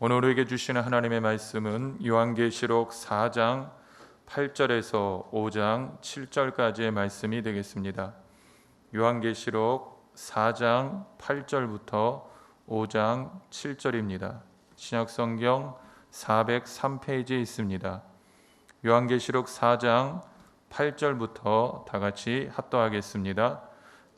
오늘 우리에게 주시는 하나님의 말씀은 요한계시록 4장 8절에서 5장 7절까지의 말씀이 되겠습니다. 요한계시록 4장 8절부터 5장 7절입니다. 신약성경 403페이지에 있습니다. 요한계시록 4장 8절부터 다 같이 합독하겠습니다.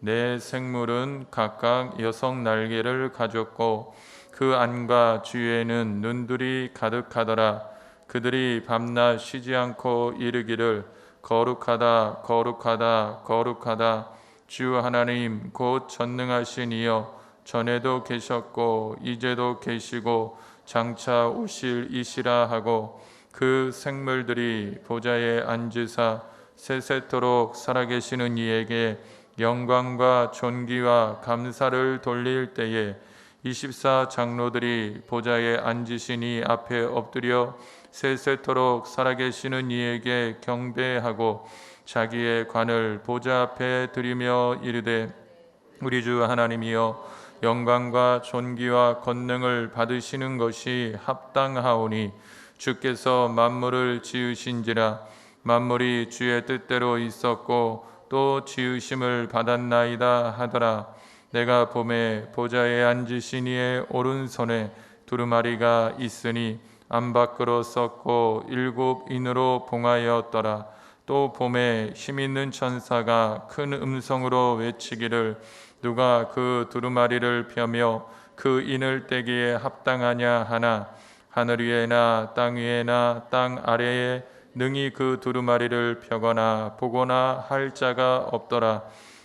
네 생물은 각각 여성 날개를 가졌고 그 안과 주위에는 눈들이 가득하더라. 그들이 밤낮 쉬지 않고 이르기를 거룩하다 거룩하다 거룩하다 주 하나님 곧 전능하신 이여 전에도 계셨고 이제도 계시고 장차 오실 이시라 하고 그 생물들이 보좌에 앉으사 세세토록 살아계시는 이에게 영광과 존귀와 감사를 돌릴 때에 24 장로들이 보좌에 앉으신 이 앞에 엎드려 세세토록 살아계시는 이에게 경배하고 자기의 관을 보좌 앞에 드리며 이르되 우리 주 하나님이여 영광과 존귀와 권능을 받으시는 것이 합당하오니 주께서 만물을 지으신지라 만물이 주의 뜻대로 있었고 또 지으심을 받았나이다 하더라. 내가 봄에 보좌에 앉으신 이의 오른손에 두루마리가 있으니 안팎으로 썼고 7인으로 봉하였더라. 또 봄에 힘있는 천사가 큰 음성으로 외치기를 누가 그 두루마리를 펴며 그 인을 떼기에 합당하냐 하나 하늘 위에나 땅 위에나 땅 아래에 능히 그 두루마리를 펴거나 보거나 할 자가 없더라.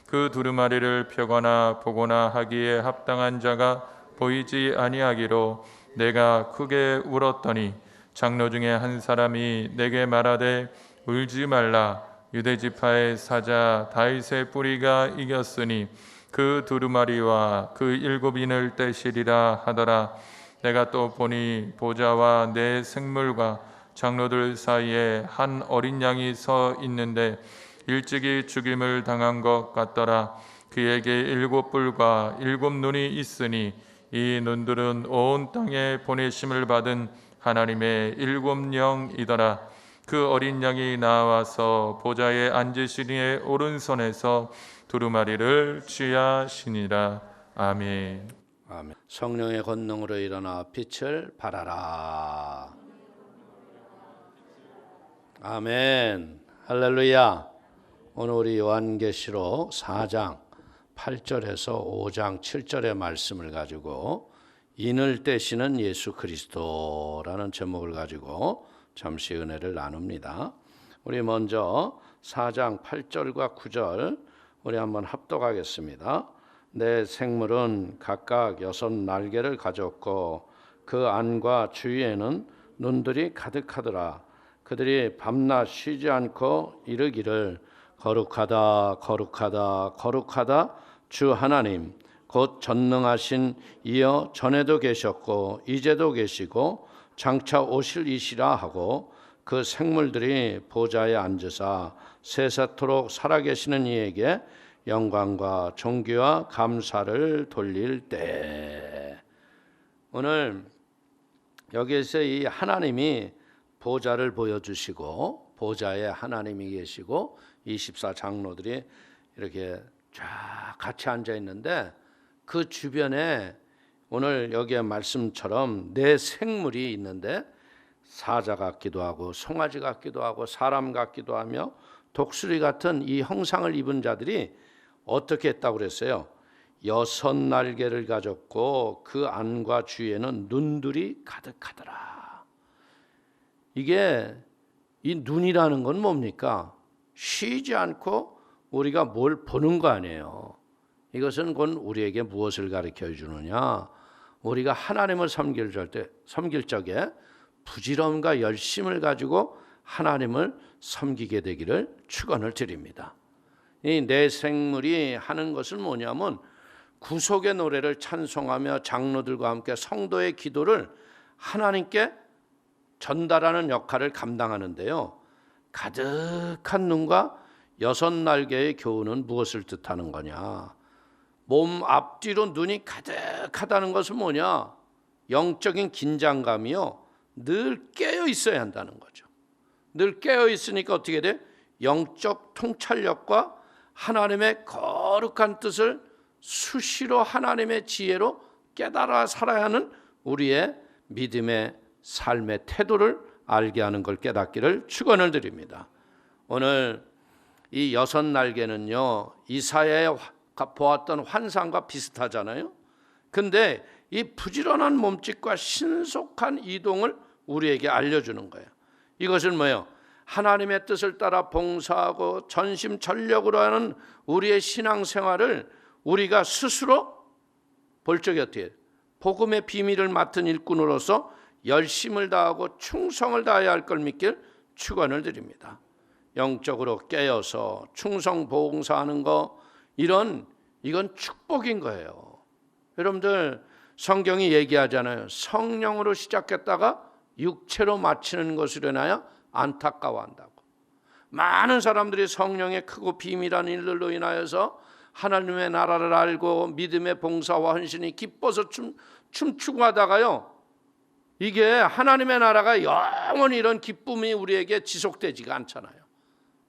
그 두루마리를 펴거나 보거나 하기에 합당한 자가 보이지 아니하기로 내가 크게 울었더니 장로 중에 한 사람이 내게 말하되 울지 말라 유대지파의 사자 다윗의 뿌리가 이겼으니 그 두루마리와 그 7인을 떼시리라 하더라. 내가 또 보니 보좌와 네 생물과 장로들 사이에 한 어린 양이 서 있는데 일찍이 죽임을 당한 것 같더라. 그에게 7뿔과 7눈이 있으니 이 눈들은 온 땅에 보내심을 받은 하나님의 7영이더라. 그 어린 양이 나와서 보좌에 앉으신 이의 오른손에서 두루마리를 취하시니라. 아멘. 아멘. 성령의 권능으로 일어나 빛을 발하라. 아멘. 할렐루야. 오늘 우리 요한계시록 4장 8절에서 5장 7절의 말씀을 가지고 인을 떼시는 예수 그리스도라는 제목을 가지고 잠시 은혜를 나눕니다. 우리 먼저 4장 8절과 9절 우리 한번 합독하겠습니다. 내 생물은 각각 6 날개를 가졌고 그 안과 주위에는 눈들이 가득하더라. 그들이 밤낮 쉬지 않고 이르기를 거룩하다 거룩하다 거룩하다 주 하나님 곧 전능하신 이여 전에도 계셨고 이제도 계시고 장차 오실 이시라 하고 그 생물들이 보좌에 앉으사 세세토록 살아계시는 이에게 영광과 존귀와 감사를 돌릴 때. 오늘 여기에서 이 하나님이 보좌를 보여주시고 보좌에 하나님이 계시고 24 장로들이 이렇게 쫙 같이 앉아 있는데 그 주변에 오늘 여기에 말씀처럼 네 생물이 있는데 사자 같기도 하고 송아지 같기도 하고 사람 같기도 하며 독수리 같은 이 형상을 입은 자들이 어떻게 했다고 그랬어요? 6 날개를 가졌고 그 안과 주위에는 눈들이 가득하더라. 이게 이 눈이라는 건 뭡니까? 쉬지 않고 우리가 뭘 보는 거 아니에요. 이것은 곧 우리에게 무엇을 가르쳐 주느냐? 우리가 하나님을 섬길 적에 부지런과 열심을 가지고 하나님을 섬기게 되기를 축원을 드립니다. 이 내 생물이 하는 것은 뭐냐면 구속의 노래를 찬송하며 장로들과 함께 성도의 기도를 하나님께 전달하는 역할을 감당하는데요. 가득한 눈과 6 날개의 교훈은 무엇을 뜻하는 거냐? 몸 앞뒤로 눈이 가득하다는 것은 뭐냐? 영적인 긴장감이요, 늘 깨어 있어야 한다는 거죠. 늘 깨어 있으니까 어떻게 돼? 영적 통찰력과 하나님의 거룩한 뜻을 수시로 하나님의 지혜로 깨달아 살아야 하는 우리의 믿음의 삶의 태도를 알게 하는 걸 깨닫기를 축원을 드립니다. 오늘 이 6날개는요, 이사야에 보았던 환상과 비슷하잖아요. 근데 이 부지런한 몸짓과 신속한 이동을 우리에게 알려주는 거예요. 이것은 뭐예요? 하나님의 뜻을 따라 봉사하고 전심전력으로 하는 우리의 신앙생활을 우리가 스스로 볼 적이 어떻게 해요? 복음의 비밀을 맡은 일꾼으로서 열심을 다하고 충성을 다해야 할 걸 믿길 축원을 드립니다. 영적으로 깨어서 충성 봉사하는 거, 이건 축복인 거예요. 여러분들, 성경이 얘기하잖아요. 성령으로 시작했다가 육체로 마치는 것으로 인하여 안타까워한다고. 많은 사람들이 성령의 크고 비밀한 일들로 인하여서 하나님의 나라를 알고 믿음의 봉사와 헌신이 기뻐서 춤추고 하다가요, 이게 하나님의 나라가 영원히 이런 기쁨이 우리에게 지속되지가 않잖아요.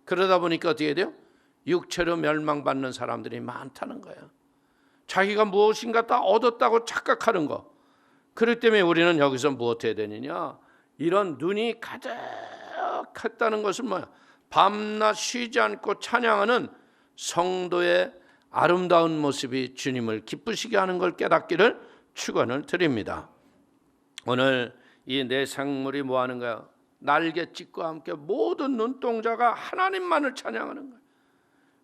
그러다 보니까 어떻게 돼요? 육체로 멸망받는 사람들이 많다는 거예요. 자기가 무엇인가 다 얻었다고 착각하는 거. 그렇기 때문에 우리는 여기서 무엇 해야 되느냐? 이런 눈이 가득했다는 것은 뭐야? 밤낮 쉬지 않고 찬양하는 성도의 아름다운 모습이 주님을 기쁘시게 하는 걸 깨닫기를 축원을 드립니다. 오늘 이 내 생물이 뭐 하는 거야? 날갯짓과 함께 모든 눈동자가 하나님만을 찬양하는 거예요.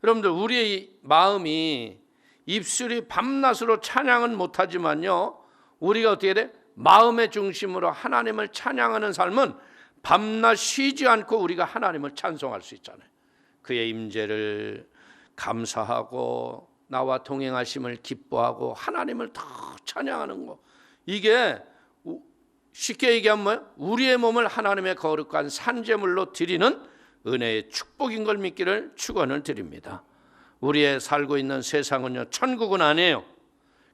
여러분들, 우리의 마음이 입술이 밤낮으로 찬양은 못하지만요, 우리가 어떻게 돼? 마음의 중심으로 하나님을 찬양하는 삶은 밤낮 쉬지 않고 우리가 하나님을 찬송할 수 있잖아요. 그의 임재를 감사하고 나와 동행하심을 기뻐하고 하나님을 더 찬양하는 거, 이게 쉽게 얘기하면 뭐예요? 우리의 몸을 하나님의 거룩한 산제물로 드리는 은혜의 축복인 걸 믿기를 축원을 드립니다. 우리의 살고 있는 세상은요, 천국은 아니에요.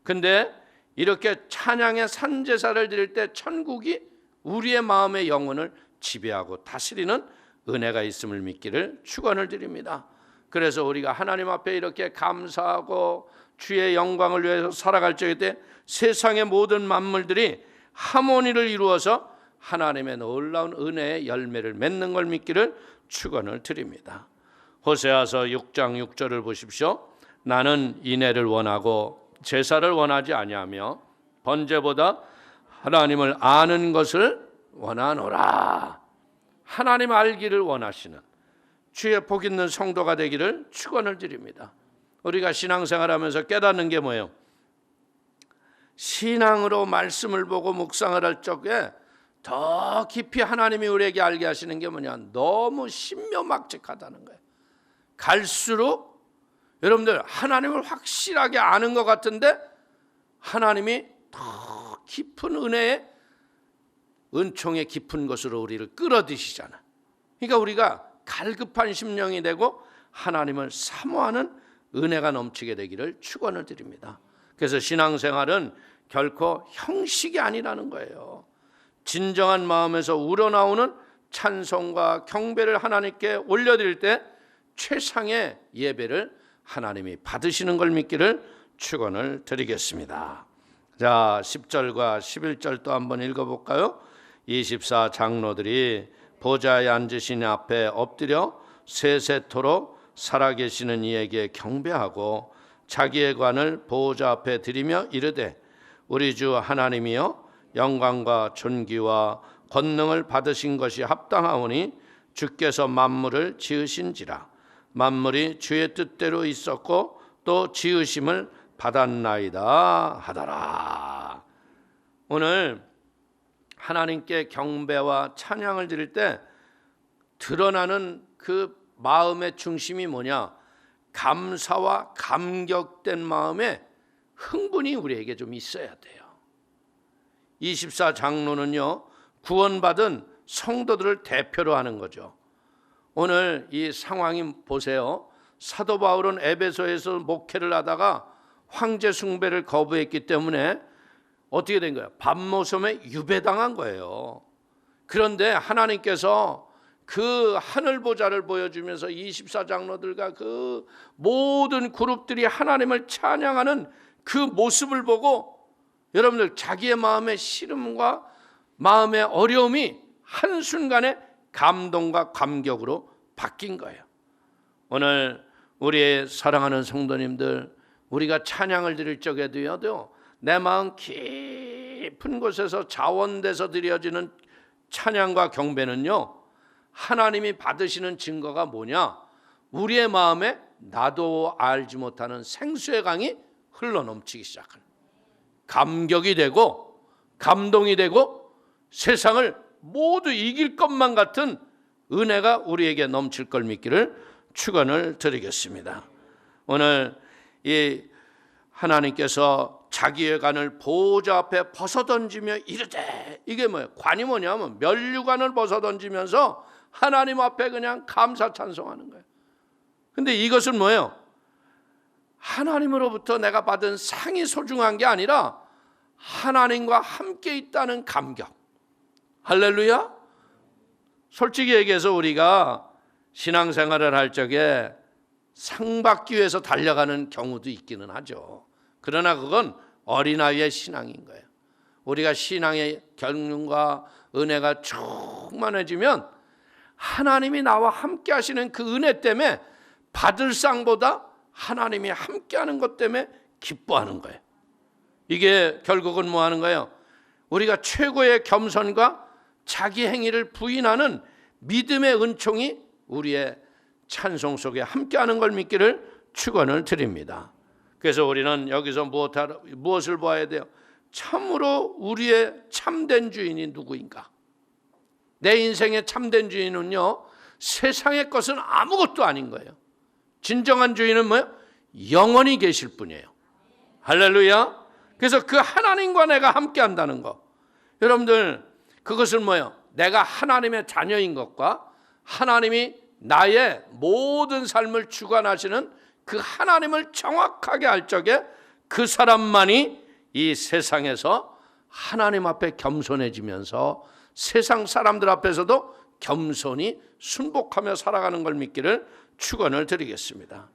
근데 이렇게 찬양의 산제사를 드릴 때 천국이 우리의 마음의 영혼을 지배하고 다스리는 은혜가 있음을 믿기를 축원을 드립니다. 그래서 우리가 하나님 앞에 이렇게 감사하고 주의 영광을 위해서 살아갈 적에 때 세상의 모든 만물들이 하모니를 이루어서 하나님의 놀라운 은혜의 열매를 맺는 걸 믿기를 축원을 드립니다. 호세아서 6장 6절을 보십시오. 나는 인애를 원하고 제사를 원하지 아니하며 번제보다 하나님을 아는 것을 원하노라. 하나님 알기를 원하시는 주의 복 있는 성도가 되기를 축원을 드립니다. 우리가 신앙생활하면서 깨닫는 게 뭐예요? 신앙으로 말씀을 보고 묵상을 할 적에 더 깊이 하나님이 우리에게 알게 하시는 게 뭐냐? 너무 신묘막측하다는 거예요. 갈수록 여러분들, 하나님을 확실하게 아는 것 같은데 하나님이 더 깊은 은혜의 은총의 깊은 것으로 우리를 끌어들이시잖아. 그러니까 우리가 갈급한 심령이 되고 하나님을 사모하는 은혜가 넘치게 되기를 축원을 드립니다. 그래서 신앙생활은 결코 형식이 아니라는 거예요. 진정한 마음에서 우러나오는 찬송과 경배를 하나님께 올려드릴 때 최상의 예배를 하나님이 받으시는 걸 믿기를 축원을 드리겠습니다. 자, 10절과 11절 또 한번 읽어볼까요? 24 장로들이 보좌에 앉으신 앞에 엎드려 세세토록 살아계시는 이에게 경배하고 자기의 관을 보좌 앞에 드리며 이르되 우리 주 하나님이여 영광과 존귀와 권능을 받으신 것이 합당하오니 주께서 만물을 지으신지라. 만물이 주의 뜻대로 있었고 또 지으심을 받았나이다 하더라. 오늘 하나님께 경배와 찬양을 드릴 때 드러나는 그 마음의 중심이 뭐냐? 감사와 감격된 마음에 흥분이 우리에게 좀 있어야 돼요. 24 장로는요, 구원받은 성도들을 대표로 하는 거죠. 오늘 이 상황이 보세요. 사도 바울은 에베소에서 목회를 하다가 황제 숭배를 거부했기 때문에 어떻게 된 거예요? 밤모섬에 유배당한 거예요. 그런데 하나님께서 그 하늘 보좌를 보여주면서 24장로들과 그 모든 그룹들이 하나님을 찬양하는 그 모습을 보고 여러분들 자기의 마음의 시름과 마음의 어려움이 한순간에 감동과 감격으로 바뀐 거예요. 오늘 우리의 사랑하는 성도님들, 우리가 찬양을 드릴 적에도요, 내 마음 깊은 곳에서 자원돼서 드려지는 찬양과 경배는요, 하나님이 받으시는 증거가 뭐냐? 우리의 마음에 나도 알지 못하는 생수의 강이 흘러넘치기 시작하는, 감격이 되고 감동이 되고 세상을 모두 이길 것만 같은 은혜가 우리에게 넘칠 걸 믿기를 축원을 드리겠습니다. 오늘 이 하나님께서 자기의 관을 보좌 앞에 벗어던지며 이르되, 이게 뭐예요? 관이 뭐냐면 면류관을 벗어던지면서 하나님 앞에 그냥 감사 찬송하는 거예요. 근데 이것은 뭐예요? 하나님으로부터 내가 받은 상이 소중한 게 아니라 하나님과 함께 있다는 감격. 할렐루야. 솔직히 얘기해서 우리가 신앙생활을 할 적에 상 받기 위해서 달려가는 경우도 있기는 하죠. 그러나 그건 어린아이의 신앙인 거예요. 우리가 신앙의 경륜과 은혜가 충만해지면 하나님이 나와 함께 하시는 그 은혜 때문에 받을 상보다 하나님이 함께 하는 것 때문에 기뻐하는 거예요. 이게 결국은 뭐 하는 거예요? 우리가 최고의 겸손과 자기 행위를 부인하는 믿음의 은총이 우리의 찬송 속에 함께하는 걸 믿기를 축원을 드립니다. 그래서 우리는 여기서 무엇을 봐야 돼요? 참으로 우리의 참된 주인이 누구인가? 내 인생의 참된 주인은요, 세상의 것은 아무것도 아닌 거예요. 진정한 주인은 뭐예요? 영원히 계실 분이에요. 할렐루야. 그래서 그 하나님과 내가 함께 한다는 거, 여러분들 그것은 뭐예요? 내가 하나님의 자녀인 것과 하나님이 나의 모든 삶을 주관하시는 그 하나님을 정확하게 알 적에 그 사람만이 이 세상에서 하나님 앞에 겸손해지면서 세상 사람들 앞에서도 겸손히 순복하며 살아가는 걸 믿기를 축원을 드리겠습니다.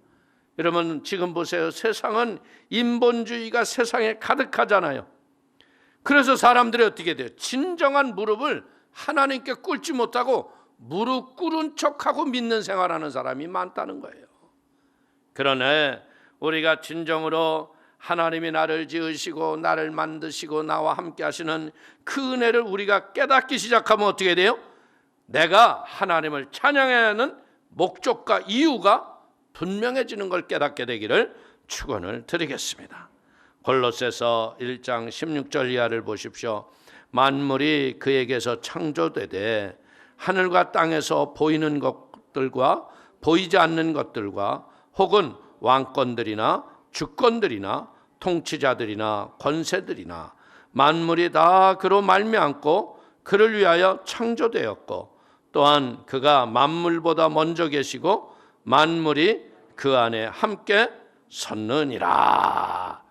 여러분 지금 보세요. 세상은 인본주의가 세상에 가득하잖아요. 그래서 사람들이 어떻게 돼요? 진정한 무릎을 하나님께 꿇지 못하고 무릎 꿇은 척하고 믿는 생활하는 사람이 많다는 거예요. 그러나 우리가 진정으로 하나님이 나를 지으시고 나를 만드시고 나와 함께 하시는 그 은혜를 우리가 깨닫기 시작하면 어떻게 돼요? 내가 하나님을 찬양해야 하는 목적과 이유가 분명해지는 걸 깨닫게 되기를 축원을 드리겠습니다. 골로새서 1장 16절 이하를 보십시오. 만물이 그에게서 창조되되 하늘과 땅에서 보이는 것들과 보이지 않는 것들과 혹은 왕권들이나 주권들이나 통치자들이나 권세들이나 만물이 다 그로 말미암고 그를 위하여 창조되었고 또한 그가 만물보다 먼저 계시고 만물이 그 안에 함께 섰느니라.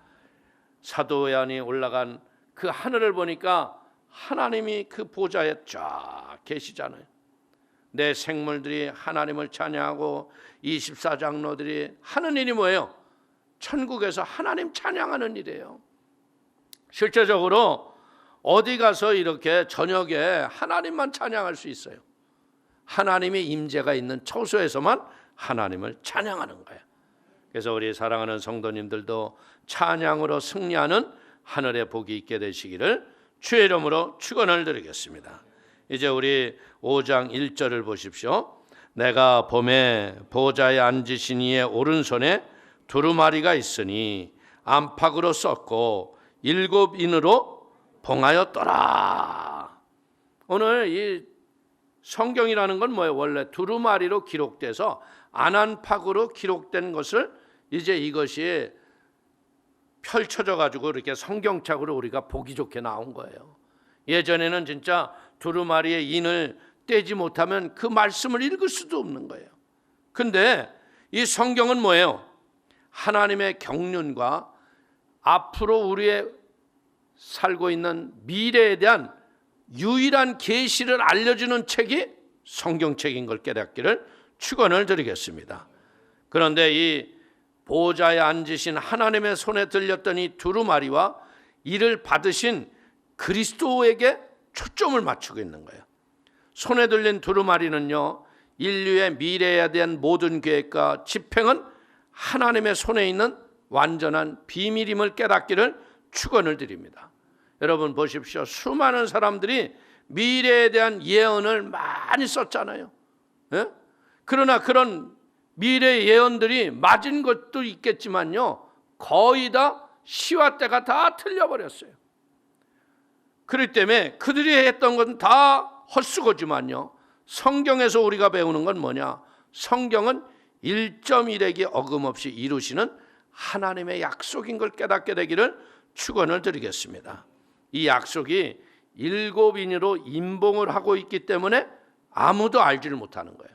사도 요한이 올라간 그 하늘을 보니까 하나님이 그 보좌에 쫙 계시잖아요. 내 생물들이 하나님을 찬양하고 24장로들이 하는 일이 뭐예요? 천국에서 하나님 찬양하는 일이에요. 실제적으로 어디 가서 이렇게 저녁에 하나님만 찬양할 수 있어요. 하나님의 임재가 있는 처소에서만 하나님을 찬양하는 거예요. 그래서 우리 사랑하는 성도님들도 찬양으로 승리하는 하늘의 복이 있게 되시기를 주의 이름으로 축원을 드리겠습니다. 이제 우리 5장 1절을 보십시오. 내가 봄에 보좌에 앉으신 이의 오른손에 두루마리가 있으니 안팎으로 썼고 7인으로 봉하였더라. 오늘 이 성경이라는 건 뭐예요? 원래 두루마리로 기록돼서 안안팍으로 기록된 것을 이제 이것이 펼쳐져 가지고 이렇게 성경책으로 우리가 보기 좋게 나온 거예요. 예전에는 진짜 두루마리의 인을 떼지 못하면 그 말씀을 읽을 수도 없는 거예요. 근데 이 성경은 뭐예요? 하나님의 경륜과 앞으로 우리의 살고 있는 미래에 대한 유일한 계시를 알려주는 책이 성경책인 걸 깨닫기를 축원을 드리겠습니다. 그런데 이 보좌에 앉으신 하나님의 손에 들렸던 이 두루마리와 이를 받으신 그리스도에게 초점을 맞추고 있는 거예요. 손에 들린 두루마리는요, 인류의 미래에 대한 모든 계획과 집행은 하나님의 손에 있는 완전한 비밀임을 깨닫기를 축원을 드립니다. 여러분 보십시오. 수많은 사람들이 미래에 대한 예언을 많이 썼잖아요. 예? 그러나 그런 미래 예언들이 맞은 것도 있겠지만요, 거의 다 시와 때가 다 틀려버렸어요. 그렇기 때문에 그들이 했던 건 다 헛수고지만요, 성경에서 우리가 배우는 건 뭐냐? 성경은 1.1액이 어김없이 이루시는 하나님의 약속인 걸 깨닫게 되기를 축원을 드리겠습니다. 이 약속이 7인으로 임봉을 하고 있기 때문에 아무도 알지를 못하는 거예요.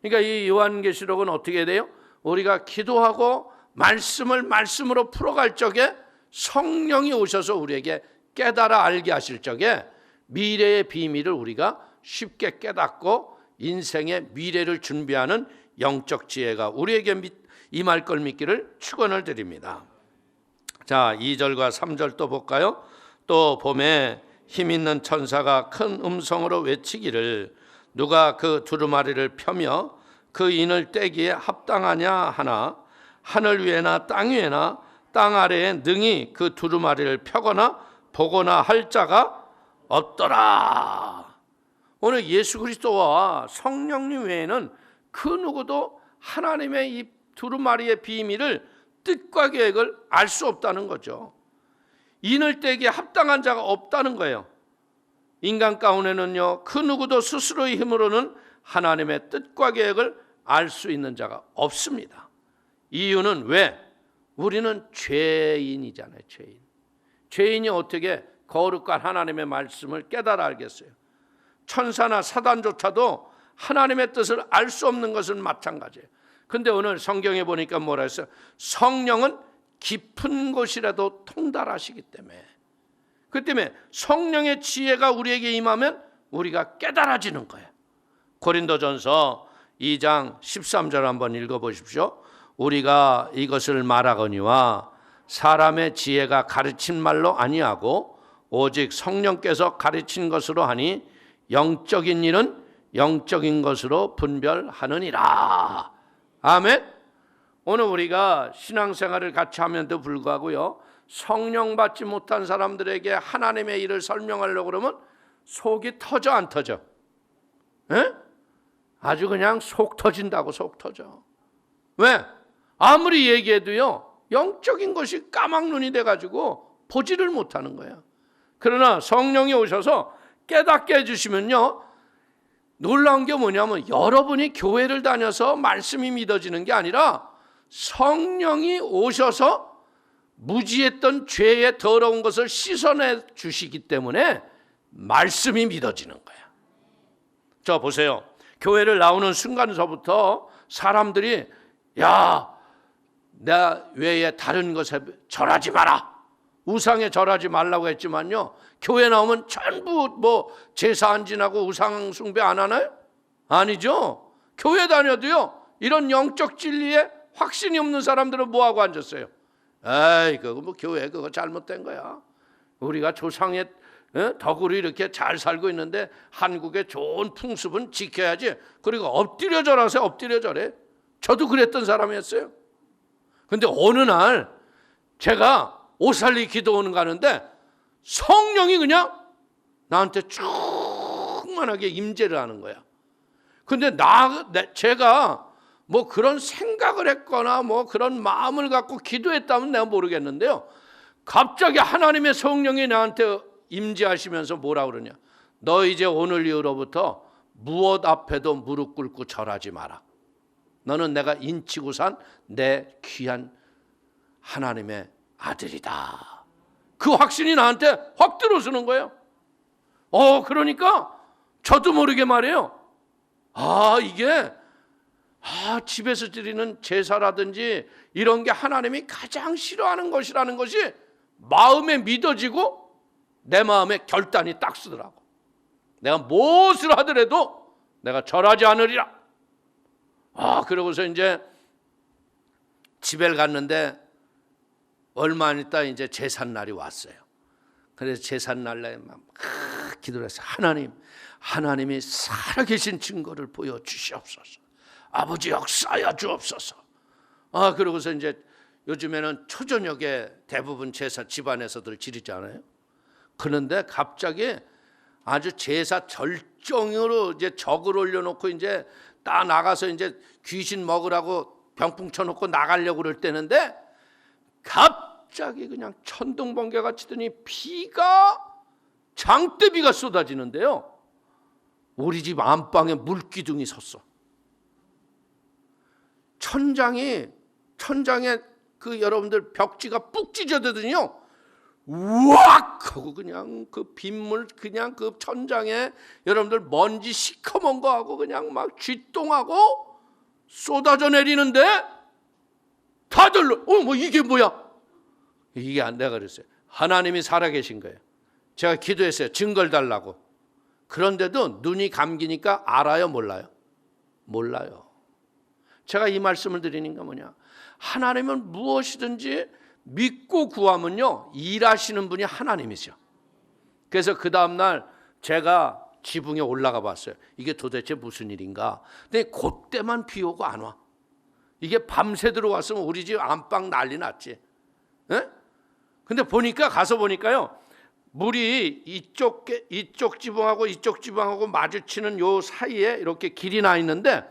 그러니까 이 요한계시록은 어떻게 돼요? 우리가 기도하고 말씀으로 풀어갈 적에 성령이 오셔서 우리에게 깨달아 알게 하실 적에 미래의 비밀을 우리가 쉽게 깨닫고 인생의 미래를 준비하는 영적 지혜가 우리에게 임할 걸 믿기를 축원을 드립니다. 자, 2절과 3절 또 볼까요? 또 봄에 힘 있는 천사가 큰 음성으로 외치기를 누가 그 두루마리를 펴며 그 인을 떼기에 합당하냐 하나 하늘 위에나 땅 위에나 땅 아래에 능히 그 두루마리를 펴거나 보거나 할 자가 없더라. 오늘 예수 그리스도와 성령님 외에는 그 누구도 하나님의 이 두루마리의 비밀을 뜻과 계획을 알 수 없다는 거죠. 인을 떼기에 합당한 자가 없다는 거예요. 인간 가운데는요, 그 누구도 스스로의 힘으로는 하나님의 뜻과 계획을 알 수 있는 자가 없습니다. 이유는 왜? 우리는 죄인이잖아요. 죄인이 어떻게 거룩한 하나님의 말씀을 깨달아 알겠어요? 천사나 사단조차도 하나님의 뜻을 알 수 없는 것은 마찬가지예요. 근데 오늘 성경에 보니까 뭐라 했어요? 성령은 깊은 곳이라도 통달하시기 때문에, 그 때문에 성령의 지혜가 우리에게 임하면 우리가 깨달아지는 거예요. 고린도전서 2장 13절 한번 읽어보십시오. 우리가 이것을 말하거니와 사람의 지혜가 가르친 말로 아니하고 오직 성령께서 가르친 것으로 하니 영적인 일은 영적인 것으로 분별하느니라. 아멘. 오늘 우리가 신앙생활을 같이 하면도 불구하고요, 성령 받지 못한 사람들에게 하나님의 일을 설명하려고 그러면 속이 터져 안 터져? 에? 아주 그냥 속 터진다고. 속 터져. 왜? 아무리 얘기해도요, 영적인 것이 까막눈이 돼가지고 보지를 못하는 거예요. 그러나 성령이 오셔서 깨닫게 해주시면요, 놀라운 게 뭐냐면 여러분이 교회를 다녀서 말씀이 믿어지는 게 아니라 성령이 오셔서 무지했던 죄의 더러운 것을 씻어내 주시기 때문에 말씀이 믿어지는 거야. 저 보세요. 교회를 나오는 순간서부터 사람들이 야, 내 외에 다른 것에 절하지 마라, 우상에 절하지 말라고 했지만요, 교회 나오면 전부 뭐 제사 안 지나고 우상 숭배 안 하나요? 아니죠. 교회 다녀도요, 이런 영적 진리에 확신이 없는 사람들은 뭐하고 앉았어요? 에이, 그거 뭐 교회 그거 잘못된 거야. 우리가 조상의 덕으로 이렇게 잘 살고 있는데 한국의 좋은 풍습은 지켜야지. 그리고 엎드려 절하세요. 엎드려 절해. 저도 그랬던 사람이었어요. 근데 어느 날 제가 오살리 기도원 가는데 성령이 그냥 나한테 충만하게 임재를 하는 거야. 근데 제가 뭐 그런 생각을 했거나 뭐 그런 마음을 갖고 기도했다면 내가 모르겠는데요, 갑자기 하나님의 성령이 나한테 임재하시면서 뭐라 그러냐? 너 이제 오늘 이후로부터 무엇 앞에도 무릎 꿇고 절하지 마라. 너는 내가 인치고 산 내 귀한 하나님의 아들이다. 그 확신이 나한테 확 들어서는 거예요. 그러니까 저도 모르게 말이에요. 이게 집에서 드리는 제사라든지 이런 게 하나님이 가장 싫어하는 것이라는 것이 마음에 믿어지고 내 마음에 결단이 딱 쓰더라고. 내가 무엇을 하더라도 내가 절하지 않으리라. 그러고서 이제 집에 갔는데 얼마 안 있다 이제 제삿날이 왔어요. 그래서 제삿날에 막 기도를 했어요. 하나님이 살아계신 증거를 보여주시옵소서. 아버지 역사하여 주옵소서. 그러고서 이제 요즘에는 초저녁에 대부분 제사 집안에서들 지르잖아요. 그런데 갑자기 아주 제사 절정으로 이제 적을 올려놓고 이제 딱 나가서 이제 귀신 먹으라고 병풍 쳐놓고 나가려고 그럴 때는데 갑자기 그냥 천둥번개가 치더니 비가 장대비가 쏟아지는데요. 우리 집 안방에 물기둥이 섰어. 천장에 그 여러분들 벽지가 푹 찢어지더니요. 우악 하고 그냥 그 빗물 그냥 그 천장에 여러분들 먼지 시커먼 거 하고 그냥 막 쥐똥하고 쏟아져 내리는데 다들 뭐 이게 뭐야? 이게 안 내가 그랬어요. 하나님이 살아계신 거예요. 제가 기도했어요. 증거를 달라고. 그런데도 눈이 감기니까 알아요, 몰라요? 몰라요. 제가 이 말씀을 드리는 게 뭐냐? 하나님은 무엇이든지 믿고 구하면요 일하시는 분이 하나님이죠. 그래서 그 다음날 제가 지붕에 올라가 봤어요. 이게 도대체 무슨 일인가? 근데 그때만 비 오고 안 와. 이게 밤새 들어왔으면 우리 집 안방 난리 났지. 에? 근데 가서 보니까요 물이 이쪽 지붕하고 이쪽 지붕하고 마주치는 요 사이에 이렇게 길이 나 있는데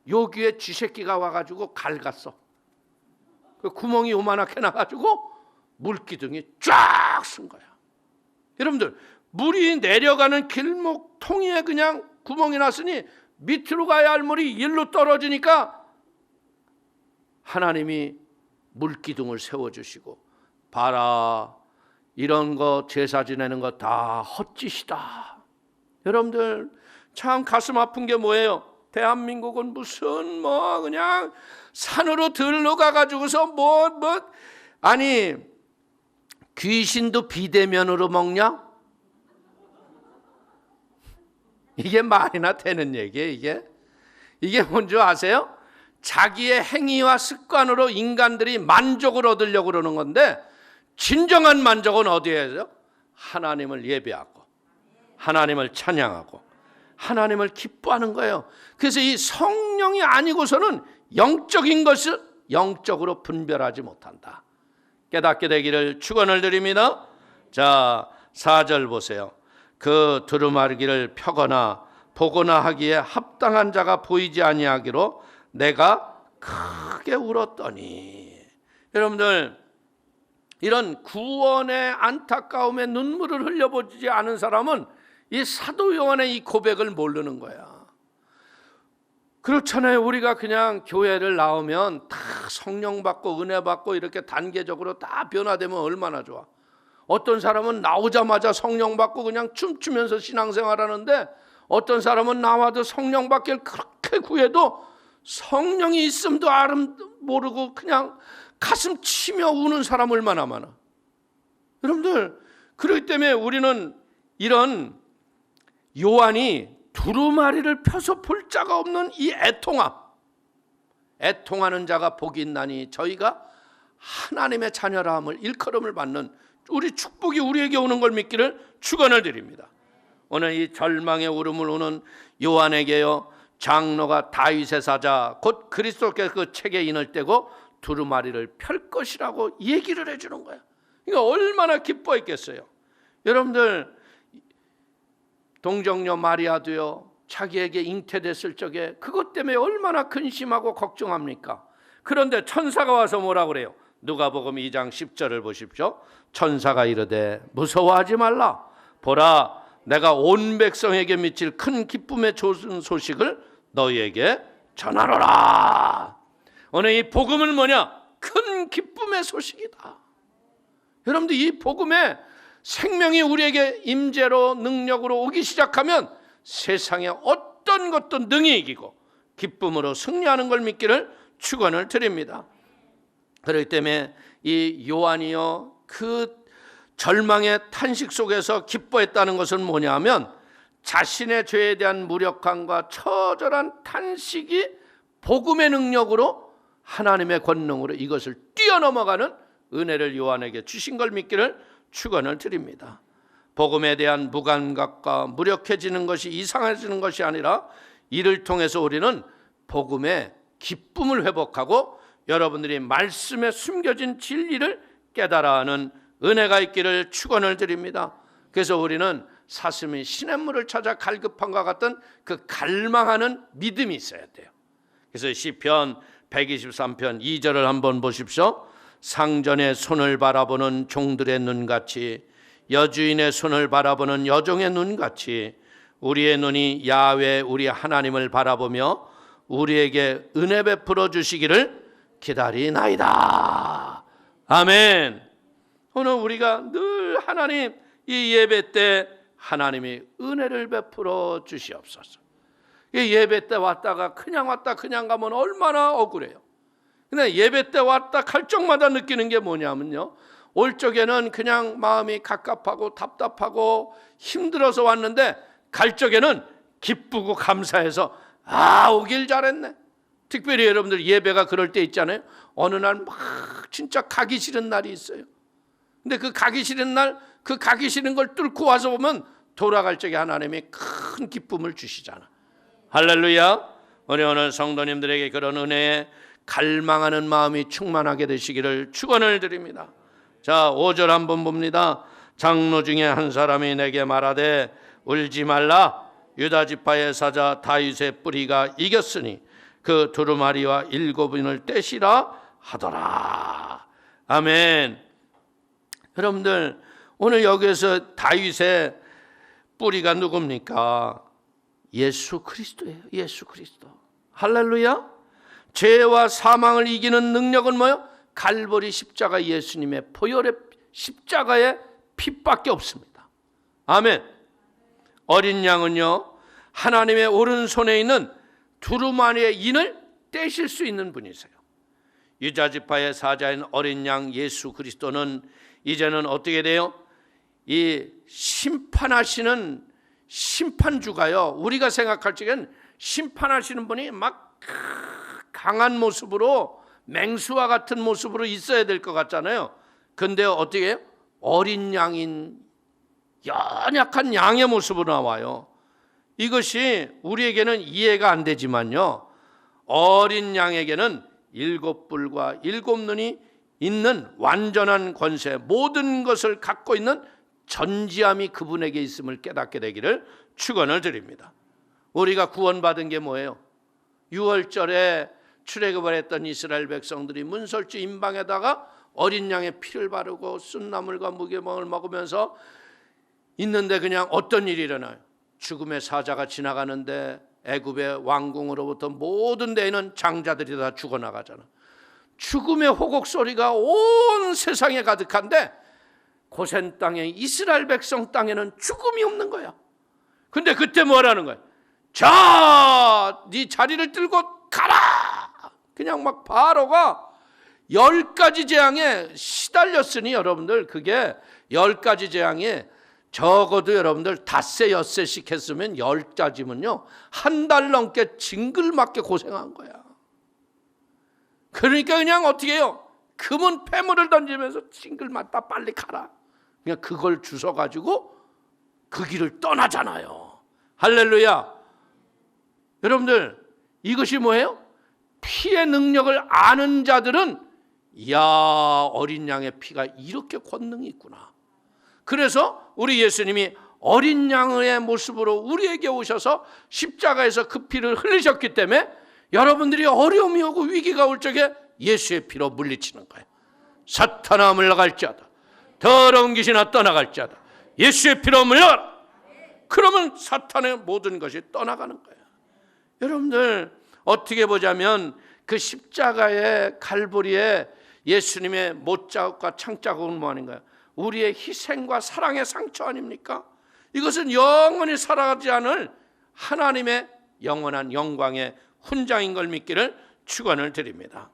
여기에 쥐새끼가 와가지고 갈갔어. 그 구멍이 요만하게 나가지고 물기둥이 쫙 쓴 거야. 여러분들 물이 내려가는 길목 통이에 그냥 구멍이 났으니 밑으로 가야 할 물이 일로 떨어지니까 하나님이 물기둥을 세워주시고 봐라 이런 거 제사 지내는 거 다 헛짓이다. 여러분들 참 가슴 아픈 게 뭐예요? 대한민국은 무슨 그냥 산으로 들러 가가지고서 아니 귀신도 비대면으로 먹냐? 이게 말이나 되는 얘기예요. 이게 뭔지 아세요? 자기의 행위와 습관으로 인간들이 만족을 얻으려고 그러는 건데 진정한 만족은 어디에요? 하나님을 예배하고 하나님을 찬양하고 하나님을 기뻐하는 거예요. 그래서 이 성령이 아니고서는 영적인 것을 영적으로 분별하지 못한다. 깨닫게 되기를 축원을 드립니다. 자, 4절 보세요. 그 두루마리기를 펴거나 보거나 하기에 합당한 자가 보이지 아니하기로 내가 크게 울었더니. 여러분들 이런 구원의 안타까움에 눈물을 흘려보지 않은 사람은 이 사도 요한의 이 고백을 모르는 거야. 그렇잖아요. 우리가 그냥 교회를 나오면 다 성령 받고 은혜 받고 이렇게 단계적으로 다 변화되면 얼마나 좋아. 어떤 사람은 나오자마자 성령 받고 그냥 춤추면서 신앙생활하는데 어떤 사람은 나와도 성령 받기를 그렇게 구해도 성령이 있음도 모르고 그냥 가슴 치며 우는 사람 얼마나 많아. 여러분들 그렇기 때문에 우리는 이런 요한이 두루마리를 펴서 볼 자가 없는 이 애통하는 자가 복이 있나니 저희가 하나님의 자녀라함을 일컬음을 받는 우리 축복이 우리에게 오는 걸 믿기를 축원을 드립니다. 오늘 이 절망의 울음을 우는 요한에게요 장로가 다윗의 사자 곧 그리스도께서 그 책에 인을 떼고 두루마리를 펼 것이라고 얘기를 해주는 거야. 그러니까 얼마나 기뻐했겠어요. 여러분들 동정녀 마리아도요 자기에게 잉태됐을 적에 그것 때문에 얼마나 근심하고 걱정합니까? 그런데 천사가 와서 뭐라고 그래요? 누가복음 2장 10절을 보십시오. 천사가 이르되 무서워하지 말라. 보라 내가 온 백성에게 미칠 큰 기쁨의 좋은 소식을 너희에게 전하노라. 오늘 이 복음은 뭐냐? 큰 기쁨의 소식이다. 여러분들 이 복음에 생명이 우리에게 임재로 능력으로 오기 시작하면 세상의 어떤 것도 능히 이기고 기쁨으로 승리하는 걸 믿기를 축원을 드립니다. 그렇기 때문에 이 요한이요 그 절망의 탄식 속에서 기뻐했다는 것은 뭐냐면 자신의 죄에 대한 무력함과 처절한 탄식이 복음의 능력으로 하나님의 권능으로 이것을 뛰어넘어가는 은혜를 요한에게 주신 걸 믿기를 축원을 드립니다. 복음에 대한 무감각과 무력해지는 것이 이상해지는 것이 아니라 이를 통해서 우리는 복음의 기쁨을 회복하고 여러분들이 말씀에 숨겨진 진리를 깨달아 하는 은혜가 있기를 축원을 드립니다. 그래서 우리는 사슴이 시냇물을 찾아 갈급함과 같은 그 갈망하는 믿음이 있어야 돼요. 그래서 시편 123편 2절을 한번 보십시오. 상전의 손을 바라보는 종들의 눈같이 여주인의 손을 바라보는 여종의 눈같이 우리의 눈이 야훼 우리 하나님을 바라보며 우리에게 은혜 베풀어 주시기를 기다리나이다. 아멘. 오늘 우리가 늘 하나님 이 예배 때 하나님이 은혜를 베풀어 주시옵소서. 이 예배 때 왔다가 그냥 왔다 그냥 가면 얼마나 억울해요. 근데 예배 때 왔다 갈 적마다 느끼는 게 뭐냐면요, 올 적에는 그냥 마음이 갑갑하고 답답하고 힘들어서 왔는데 갈 적에는 기쁘고 감사해서 오길 잘했네. 특별히 여러분들 예배가 그럴 때 있잖아요. 어느 날 막 진짜 가기 싫은 날이 있어요. 근데 그 가기 싫은 날, 그 가기 싫은 걸 뚫고 와서 보면 돌아갈 적에 하나님이 큰 기쁨을 주시잖아. 할렐루야. 우리 오늘 성도님들에게 그런 은혜에 갈망하는 마음이 충만하게 되시기를 축원을 드립니다. 자, 5절 한번 봅니다. 장로 중에 한 사람이 내게 말하되 울지 말라. 유다 지파의 사자 다윗의 뿌리가 이겼으니 그 두루마리와 7인을 떼시라 하더라. 아멘. 여러분들 오늘 여기에서 다윗의 뿌리가 누굽니까? 예수 그리스도예요. 예수 그리스도. 할렐루야. 죄와 사망을 이기는 능력은 뭐예요? 갈보리 십자가 예수님의 보혈의 십자가의 피밖에 없습니다. 아멘. 어린 양은요, 하나님의 오른손에 있는 두루마리의 인을 떼실 수 있는 분이세요. 유다지파의 사자인 어린 양 예수 그리스도는 이제는 어떻게 돼요? 이 심판하시는 심판주가요, 우리가 생각할 적엔 심판하시는 분이 막 강한 모습으로 맹수와 같은 모습으로 있어야 될 것 같잖아요. 근데 어떻게 해요? 어린 양인 연약한 양의 모습으로 나와요. 이것이 우리에게는 이해가 안 되지만요, 어린 양에게는 7뿔과 7눈이 있는 완전한 권세, 모든 것을 갖고 있는 전지함이 그분에게 있음을 깨닫게 되기를 축원을 드립니다. 우리가 구원받은 게 뭐예요? 6월절에 출애굽을 했던 이스라엘 백성들이 문설주 임방에다가 어린 양의 피를 바르고 순나물과 무교병을 먹으면서 있는데 그냥 어떤 일이 일어나요? 죽음의 사자가 지나가는데 애굽의 왕궁으로부터 모든 데에 있는 장자들이 다 죽어나가잖아. 죽음의 호곡 소리가 온 세상에 가득한데 고센 땅에 이스라엘 백성 땅에는 죽음이 없는 거야. 근데 그때 뭐라는 거야? 자, 네 자리를 들고 가라. 그냥 막 바로가 10가지 재앙에 시달렸으니 여러분들, 그게 10가지 재앙에 적어도 여러분들 닷새 엿새씩 했으면 10가지면요 한 달 넘게 징글맞게 고생한 거야. 그러니까 그냥 어떻게 해요? 금은 폐물을 던지면서 징글맞다 빨리 가라. 그냥 그걸 주워가지고 그 길을 떠나잖아요. 할렐루야. 여러분들 이것이 뭐예요? 피의 능력을 아는 자들은 이야, 어린 양의 피가 이렇게 권능이 있구나. 그래서 우리 예수님이 어린 양의 모습으로 우리에게 오셔서 십자가에서 그 피를 흘리셨기 때문에 여러분들이 어려움이 오고 위기가 올 적에 예수의 피로 물리치는 거예요. 사탄아 물러갈지어다. 더러운 귀신아 떠나갈지어다. 예수의 피로 물러가라. 그러면 사탄의 모든 것이 떠나가는 거예요. 여러분들 어떻게 보자면 그 십자가의 갈보리에 예수님의 못자국과 창자국은 뭐 아닌가요? 우리의 희생과 사랑의 상처 아닙니까? 이것은 영원히 살아가지 않을 하나님의 영원한 영광의 훈장인 걸 믿기를 축원을 드립니다.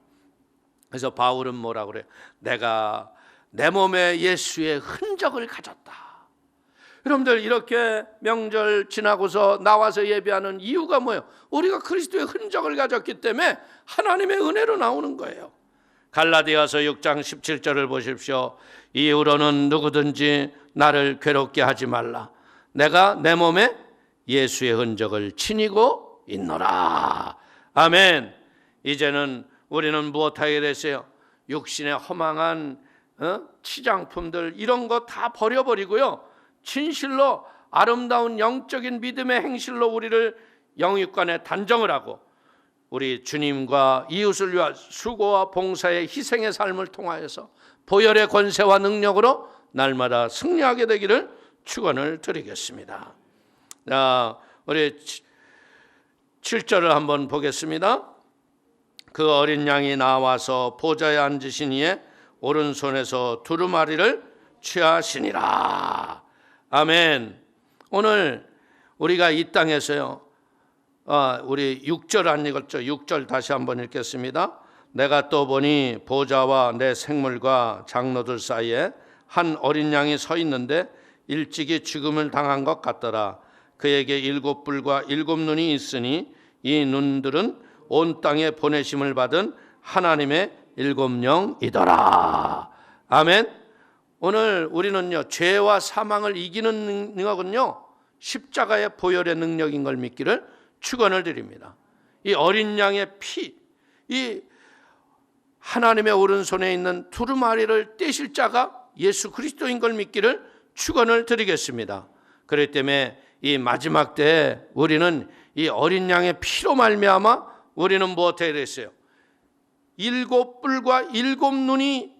그래서 바울은 뭐라고 그래요? 내가 내 몸에 예수의 흔적을 가졌다. 여러분들 이렇게 명절 지나고서 나와서 예배하는 이유가 뭐예요? 우리가 그리스도의 흔적을 가졌기 때문에 하나님의 은혜로 나오는 거예요. 갈라디아서 6장 17절을 보십시오. 이후로는 누구든지 나를 괴롭게 하지 말라. 내가 내 몸에 예수의 흔적을 지니고 있노라. 아멘. 이제는 우리는 무엇하게 됐어요? 육신의 허망한 치장품들 이런 거 다 버려버리고요, 진실로 아름다운 영적인 믿음의 행실로 우리를 영육간에 단정을 하고 우리 주님과 이웃을 위한 수고와 봉사의 희생의 삶을 통하여서 보혈의 권세와 능력으로 날마다 승리하게 되기를 축원을 드리겠습니다. 자, 우리 7절을 한번 보겠습니다. 그 어린 양이 나와서 보좌에 앉으신 이의 오른손에서 두루마리를 취하시니라. 아멘. 오늘 우리가 이 땅에서요, 우리 6절 안 읽었죠? 6절 다시 한번 읽겠습니다. 내가 또 보니 보좌와 내 생물과 장로들 사이에 한 어린 양이 서 있는데 일찍이 죽음을 당한 것 같더라. 그에게 7뿔과 7눈이 있으니 이 눈들은 온 땅에 보내심을 받은 하나님의 7영이더라. 아멘. 오늘 우리는요, 죄와 사망을 이기는 능력은요, 십자가의 보혈의 능력인 걸 믿기를 축원을 드립니다. 이 어린 양의 피, 이 하나님의 오른손에 있는 두루마리를 떼실 자가 예수 그리스도인 걸 믿기를 축원을 드리겠습니다. 그렇기 때문에 이 마지막 때에 우리는 이 어린 양의 피로 말미암아 우리는 무엇에 됐어요? 7뿔과 7눈이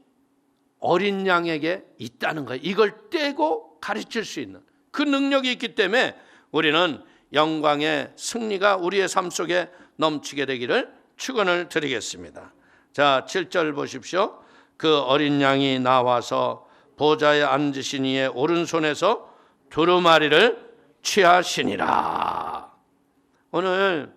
어린 양에게 있다는 거예요. 이걸 떼고 가르칠 수 있는 그 능력이 있기 때문에 우리는 영광의 승리가 우리의 삶 속에 넘치게 되기를 축원을 드리겠습니다. 자, 7절 보십시오. 그 어린 양이 나와서 보좌에 앉으신 이의 오른손에서 두루마리를 취하시니라. 오늘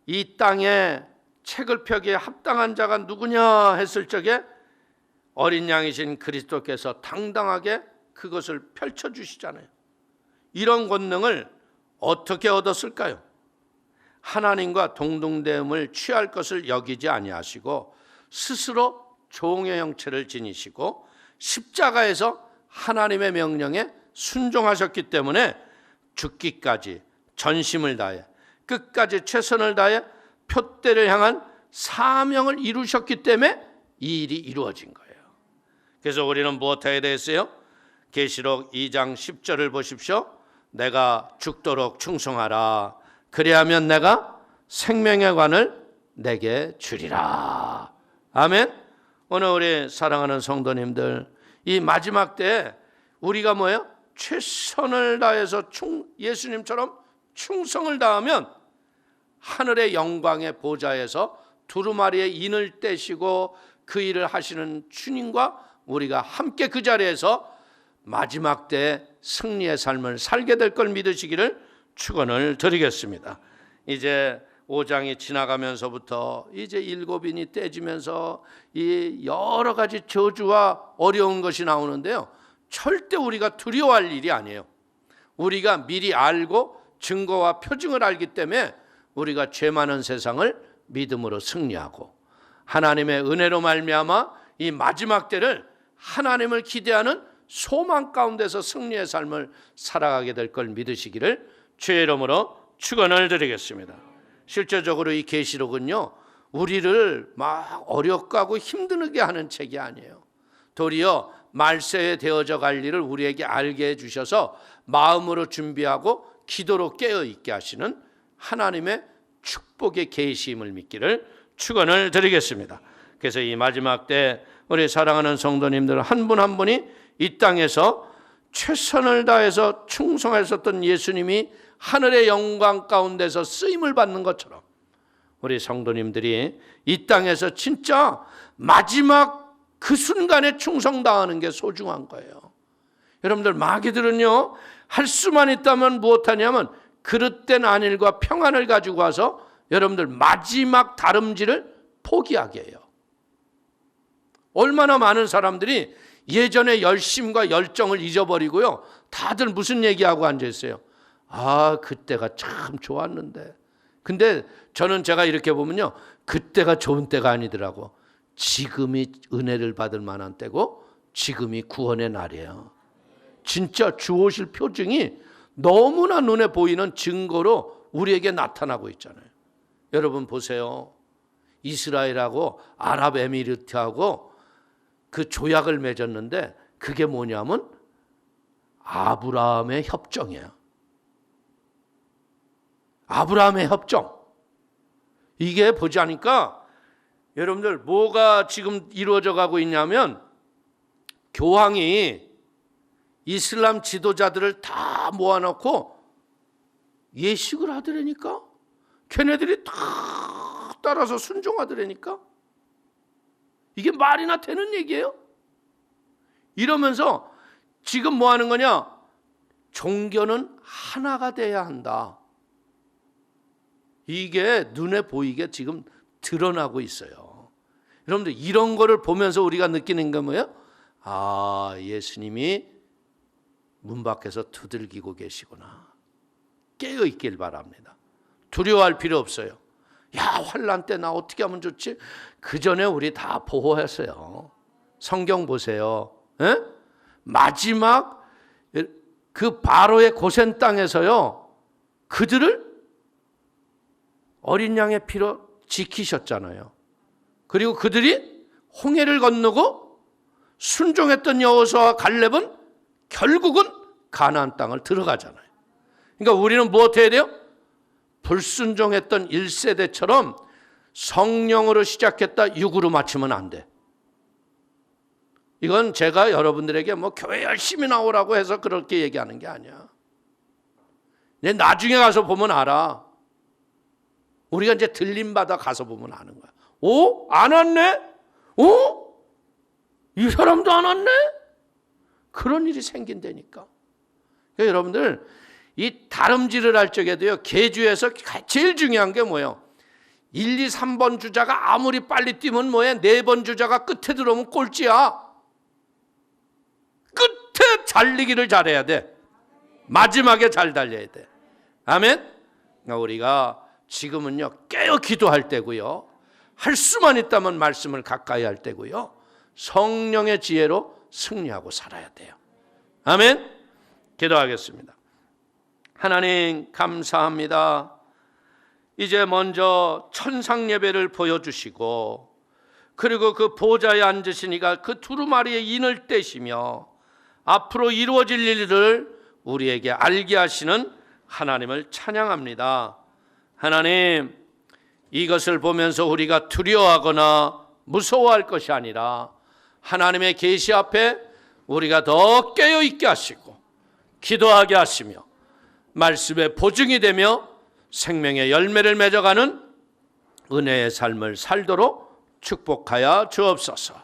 이 땅에 책을 펴기에 합당한 자가 누구냐 했을 적에 어린 양이신 그리스도께서 당당하게 그것을 펼쳐주시잖아요. 이런 권능을 어떻게 얻었을까요? 하나님과 동등됨을 취할 것을 여기지 아니하시고 스스로 종의 형체를 지니시고 십자가에서 하나님의 명령에 순종하셨기 때문에 죽기까지 전심을 다해 끝까지 최선을 다해 표대를 향한 사명을 이루셨기 때문에 이 일이 이루어진 거예요. 그래서 우리는 무엇해야 되겠어요? 계시록 2장 10절을 보십시오. 내가 죽도록 충성하라. 그리하면 내가 생명의 관을 내게 주리라. 아멘. 오늘 우리 사랑하는 성도님들, 이 마지막 때에 우리가 뭐예요? 최선을 다해서 예수님처럼 충성을 다하면 하늘의 영광의 보좌에서 두루마리의 인을 떼시고 그 일을 하시는 주님과 우리가 함께 그 자리에서 마지막 때 승리의 삶을 살게 될 걸 믿으시기를 축원을 드리겠습니다. 이제 5장이 지나가면서부터 이제 7인이 떼지면서 이 여러 가지 저주와 어려운 것이 나오는데요, 절대 우리가 두려워할 일이 아니에요. 우리가 미리 알고 증거와 표징을 알기 때문에 우리가 죄 많은 세상을 믿음으로 승리하고 하나님의 은혜로 말미암아 이 마지막 때를 하나님을 기대하는 소망 가운데서 승리의 삶을 살아가게 될 걸 믿으시기를 주의 이름으로 축원을 드리겠습니다. 실제적으로 이 계시록은요, 우리를 막 어렵고 하고 힘들게 하는 책이 아니에요. 도리어 말세에 되어져 갈 일을 우리에게 알게 해주셔서 마음으로 준비하고 기도로 깨어있게 하시는 하나님의 축복의 계시임을 믿기를 축원을 드리겠습니다. 그래서 이 마지막 때 우리 사랑하는 성도님들 한 분 한 분이 이 땅에서 최선을 다해서 충성하셨던 예수님이 하늘의 영광 가운데서 쓰임을 받는 것처럼 우리 성도님들이 이 땅에서 진짜 마지막 그 순간에 충성당하는 게 소중한 거예요. 여러분들 마귀들은요, 할 수만 있다면 무엇하냐면 그릇된 안일과 평안을 가지고 와서 여러분들 마지막 다름질을 포기하게 해요. 얼마나 많은 사람들이 예전의 열심과 열정을 잊어버리고요. 다들 무슨 얘기하고 앉아있어요? 아, 그때가 참 좋았는데. 근데 저는 제가 이렇게 보면요, 그때가 좋은 때가 아니더라고. 지금이 은혜를 받을 만한 때고 지금이 구원의 날이에요. 진짜 주 오실 표징이 너무나 눈에 보이는 증거로 우리에게 나타나고 있잖아요. 여러분 보세요. 이스라엘하고 아랍에미리트하고 그 조약을 맺었는데 그게 뭐냐면 아브라함의 협정이에요. 아브라함의 협정. 이게 보자니까 여러분들 뭐가 지금 이루어져 가고 있냐면 교황이 이슬람 지도자들을 다 모아놓고 예식을 하더라니까. 걔네들이 다 따라서 순종하더라니까. 이게 말이나 되는 얘기예요? 이러면서 지금 뭐 하는 거냐? 종교는 하나가 돼야 한다. 이게 눈에 보이게 지금 드러나고 있어요. 여러분들 이런 거를 보면서 우리가 느끼는 게 뭐예요? 아, 예수님이 문 밖에서 두들기고 계시구나. 깨어 있길 바랍니다. 두려워할 필요 없어요. 야, 환난 때 나 어떻게 하면 좋지? 그 전에 우리 다 보호했어요. 성경 보세요. 에? 마지막 그 바로의 고센 땅에서요, 그들을 어린 양의 피로 지키셨잖아요. 그리고 그들이 홍해를 건너고 순종했던 여호수아와 갈렙은 결국은 가나안 땅을 들어가잖아요. 그러니까 우리는 무엇 해야 돼요? 불순종했던 1세대처럼 성령으로 시작했다 육으로 마치면 안 돼. 이건 제가 여러분들에게 뭐 교회 열심히 나오라고 해서 그렇게 얘기하는 게 아니야. 나중에 가서 보면 알아. 우리가 이제 들림받아 가서 보면 아는 거야. 오? 안 왔네? 오? 이 사람도 안 왔네? 그런 일이 생긴다니까. 그러니까 여러분들 이 다름질을 할 적에도요, 계주에서 제일 중요한 게 뭐예요? 1, 2, 3번 주자가 아무리 빨리 뛰면 뭐해? 4번 주자가 끝에 들어오면 꼴찌야. 끝에 달리기를 잘해야 돼. 마지막에 잘 달려야 돼. 아멘? 그러니까 우리가 지금은요, 깨어 기도할 때고요, 할 수만 있다면 말씀을 가까이 할 때고요, 성령의 지혜로 승리하고 살아야 돼요. 아멘? 기도하겠습니다. 하나님 감사합니다. 이제 먼저 천상 예배를 보여주시고, 그리고 그 보좌에 앉으시니까 그 두루마리의 인을 떼시며 앞으로 이루어질 일을 우리에게 알게 하시는 하나님을 찬양합니다. 하나님, 이것을 보면서 우리가 두려워하거나 무서워할 것이 아니라 하나님의 계시 앞에 우리가 더 깨어 있게 하시고 기도하게 하시며 말씀의 보증이 되며 생명의 열매를 맺어가는 은혜의 삶을 살도록 축복하여 주옵소서.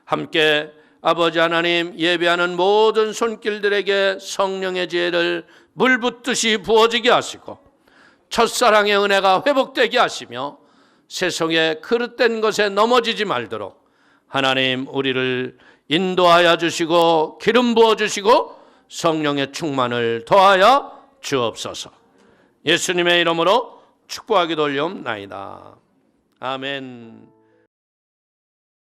함께 아버지 하나님, 예배하는 모든 손길들에게 성령의 지혜를 물붓듯이 부어지게 하시고 첫사랑의 은혜가 회복되게 하시며 세상의 그릇된 것에 넘어지지 말도록 하나님 우리를 인도하여 주시고 기름 부어 주시고 성령의 충만을 더하여 주옵소서. 예수님의 이름으로 축복하기도 올려옵나이다. 아멘.